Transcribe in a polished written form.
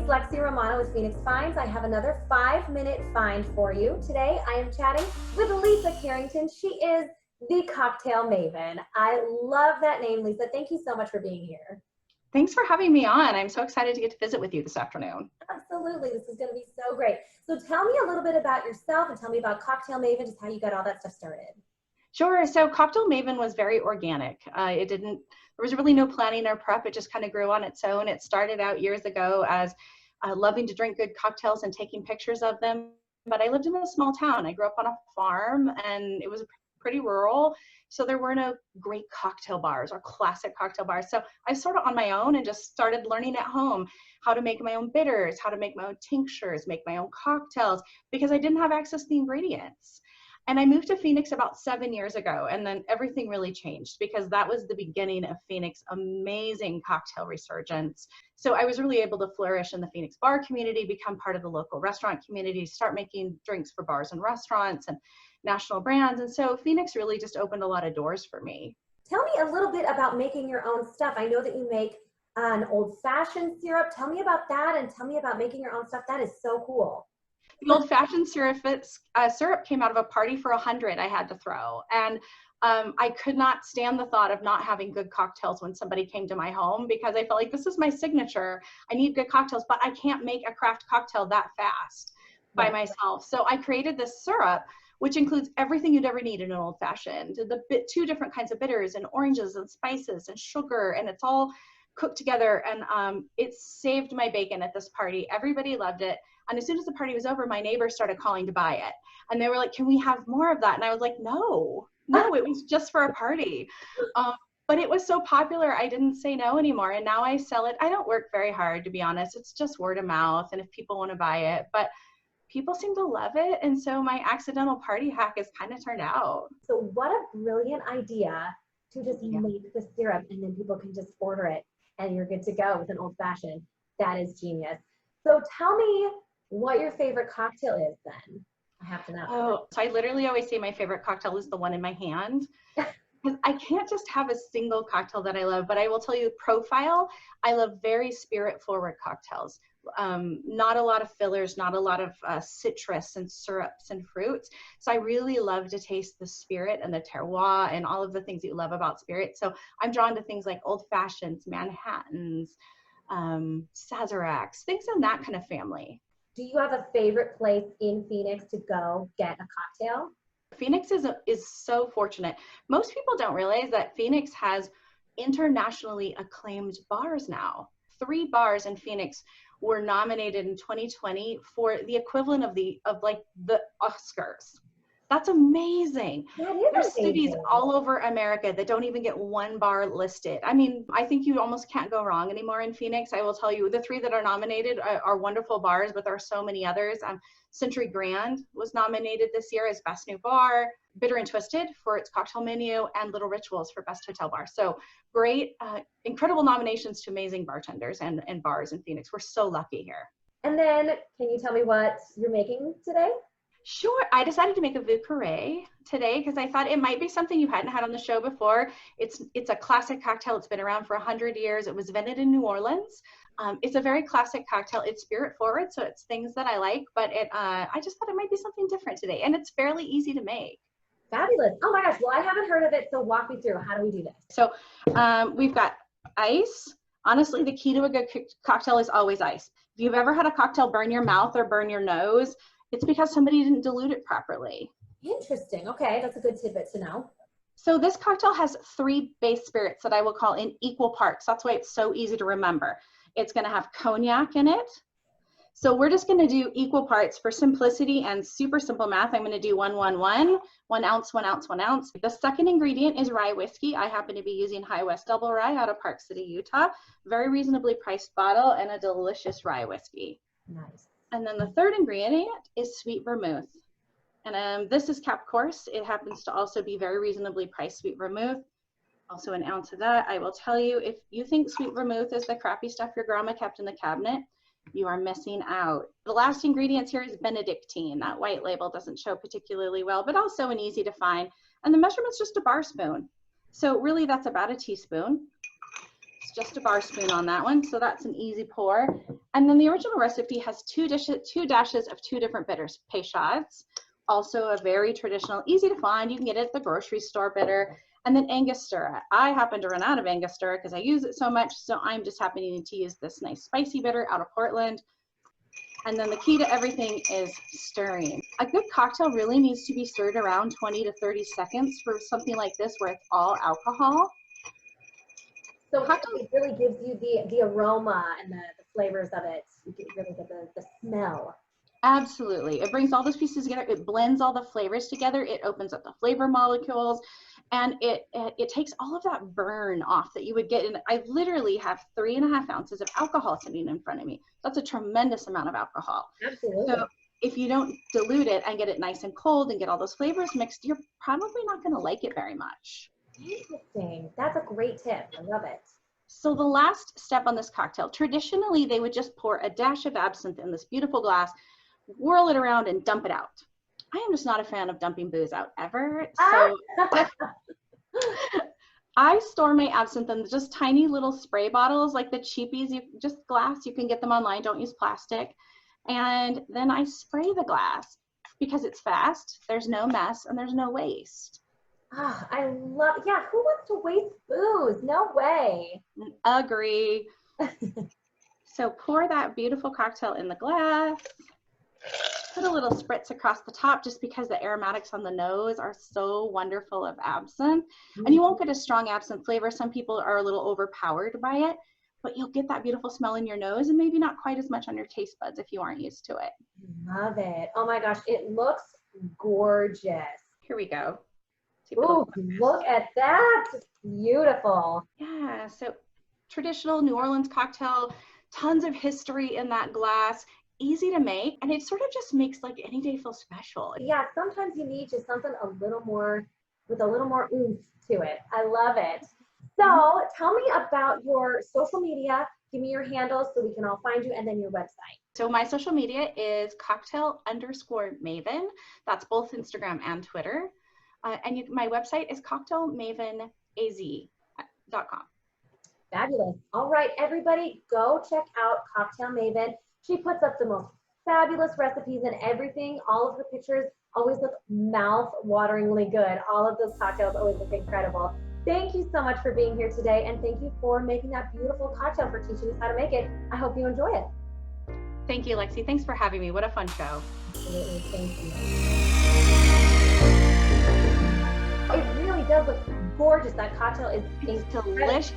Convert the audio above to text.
it's Lexi Romano with Phoenix Finds. I have another 5-minute find for you. Today I am chatting with Lisa Carrington. She is the Cocktail Maven. I love that name, Lisa. Thank you so much for being here. Thanks for having me on. I'm so excited to get to visit with you this afternoon. Absolutely. This is going to be so great. So tell me a little bit about yourself and tell me about Cocktail Maven, just how you got all that stuff started. Sure. So Cocktail Maven was very organic. There was really no planning or prep. It just kind of grew on its own. It started out years ago as loving to drink good cocktails and taking pictures of them. But I lived in a small town. I grew up on a farm and it was pretty rural. So there were no great cocktail bars or classic cocktail bars. So I sort of on my own and just started learning at home how to make my own bitters, how to make my own tinctures, make my own cocktails, because I didn't have access to the ingredients. And I moved to Phoenix about 7 years ago, and then everything really changed because that was the beginning of Phoenix' amazing cocktail resurgence. So I was really able to flourish in the Phoenix bar community, become part of the local restaurant community, start making drinks for bars and restaurants and national brands. And so Phoenix really just opened a lot of doors for me. Tell me a little bit about making your own stuff. I know that you make an old-fashioned syrup. Tell me about that and tell me about making your own stuff. That is so cool. The old-fashioned syrup came out of a party for 100 I had to throw. And I could not stand the thought of not having good cocktails when somebody came to my home because I felt like this is my signature. I need good cocktails, but I can't make a craft cocktail that fast by myself. So I created this syrup, which includes everything you'd ever need in an old-fashioned. Two different kinds of bitters and oranges and spices and sugar, and it's all cooked together. And it saved my bacon at this party. Everybody loved it. And as soon as the party was over, my neighbors started calling to buy it. And they were like, can we have more of that? And I was like, no, it was just for a party. But it was so popular, I didn't say no anymore. And now I sell it. I don't work very hard, to be honest. It's just word of mouth. And if people want to buy it, but people seem to love it. And so my accidental party hack has kind of turned out. So what a brilliant idea to just make the syrup and then people can just order it and you're good to go with an old fashioned. That is genius. So tell me what your favorite cocktail is then. I have to know. Oh, so I literally always say my favorite cocktail is the one in my hand. Because I can't just have a single cocktail that I love, but I will tell you profile, I love very spirit forward cocktails. Not a lot of fillers, not a lot of citrus and syrups and fruits. So I really love to taste the spirit and the terroir and all of the things that you love about spirit. So I'm drawn to things like old fashions, Manhattans, Sazeracs, things in that kind of family. Do you have a favorite place in Phoenix to go get a cocktail? Phoenix is so fortunate. Most people don't realize that Phoenix has internationally acclaimed bars now. 3 bars in Phoenix were nominated in 2020 for the equivalent of the Oscars. That's amazing. There's cities all over America that don't even get 1 bar listed. I mean, I think you almost can't go wrong anymore in Phoenix. I will tell you, the 3 that are nominated are wonderful bars, but there are so many others. Century Grand was nominated this year as Best New Bar, Bitter and Twisted for its cocktail menu, and Little Rituals for Best Hotel Bar. So great, incredible nominations to amazing bartenders and bars in Phoenix. We're so lucky here. And then can you tell me what you're making today? Sure. I decided to make a Vieux Carré today because I thought it might be something you hadn't had on the show before. It's a classic cocktail. It's been around for 100 years. It was invented in New Orleans. It's a very classic cocktail. It's spirit forward, so it's things that I like, but I just thought it might be something different today, and it's fairly easy to make. Fabulous. Oh my gosh. Well, I haven't heard of it, so walk me through. How do we do this? So we've got ice. Honestly, the key to a good cocktail is always ice. If you've ever had a cocktail burn your mouth or burn your nose, it's because somebody didn't dilute it properly. Interesting. Okay, that's a good tidbit to know. So this cocktail has 3 base spirits that I will call in equal parts. That's why it's so easy to remember. It's going to have cognac in it. So we're just going to do equal parts for simplicity and super simple math. I'm going to do 1, 1, 1, 1 ounce, 1 ounce, 1 ounce. The second ingredient is rye whiskey. I happen to be using High West Double Rye out of Park City, Utah. Very reasonably priced bottle and a delicious rye whiskey. Nice. And then the third ingredient is sweet vermouth. And this is cap course. It happens to also be very reasonably priced sweet vermouth. Also an ounce of that. I will tell you, if you think sweet vermouth is the crappy stuff your grandma kept in the cabinet, you are missing out. The last ingredient here is Benedictine. That white label doesn't show particularly well, but also an easy to find. And the measurement's just a bar spoon. So really that's about a teaspoon. just a bar spoon on that one. So that's an easy pour. And then the original recipe has two dashes of two different bitters. Peychaud's, also a very traditional, easy to find. You can get it at the grocery store bitter. And then Angostura. I happen to run out of Angostura because I use it so much. So I'm just happening to use this nice spicy bitter out of Portland. And then the key to everything is stirring. A good cocktail really needs to be stirred around 20 to 30 seconds for something like this where it's all alcohol. So it really gives you the aroma and the flavors of it. You can really get the smell. Absolutely. It brings all those pieces together. It blends all the flavors together. It opens up the flavor molecules, and it takes all of that burn off that you would get in. I literally have 3.5 ounces of alcohol sitting in front of me. That's a tremendous amount of alcohol. Absolutely. So if you don't dilute it and get it nice and cold and get all those flavors mixed, you're probably not going to like it very much. Interesting. That's a great tip. I love it. So the last step on this cocktail, traditionally they would just pour a dash of absinthe in this beautiful glass, whirl it around and dump it out. I am just not a fan of dumping booze out ever. So I store my absinthe in just tiny little spray bottles, like the cheapies, just glass. You can get them online. Don't use plastic. And then I spray the glass because it's fast. There's no mess and there's no waste. Oh, I love, yeah, who wants to waste booze? No way. Agree. So pour that beautiful cocktail in the glass. Put a little spritz across the top just because the aromatics on the nose are so wonderful of absinthe. And you won't get a strong absinthe flavor. Some people are a little overpowered by it, but you'll get that beautiful smell in your nose and maybe not quite as much on your taste buds if you aren't used to it. Love it. Oh my gosh, it looks gorgeous. Here we go. Oh, look at that. Beautiful. Yeah, so traditional New Orleans cocktail, tons of history in that glass, easy to make, and it sort of just makes like any day feel special. Yeah, sometimes you need just something a little more, with a little more oomph to it. I love it. So tell me about your social media. Give me your handles so we can all find you, and then your website. So my social media is cocktail_maven. That's both Instagram and Twitter. And my website is cocktailmavenaz.com. Fabulous. All right, everybody, go check out Cocktail Maven. She puts up the most fabulous recipes and everything. All of her pictures always look mouth-wateringly good. All of those cocktails always look incredible. Thank you so much for being here today, and thank you for making that beautiful cocktail, for teaching us how to make it. I hope you enjoy it. Thank you, Lexi. Thanks for having me. What a fun show. Absolutely. Thank you. It really does look gorgeous. That cocktail is delicious.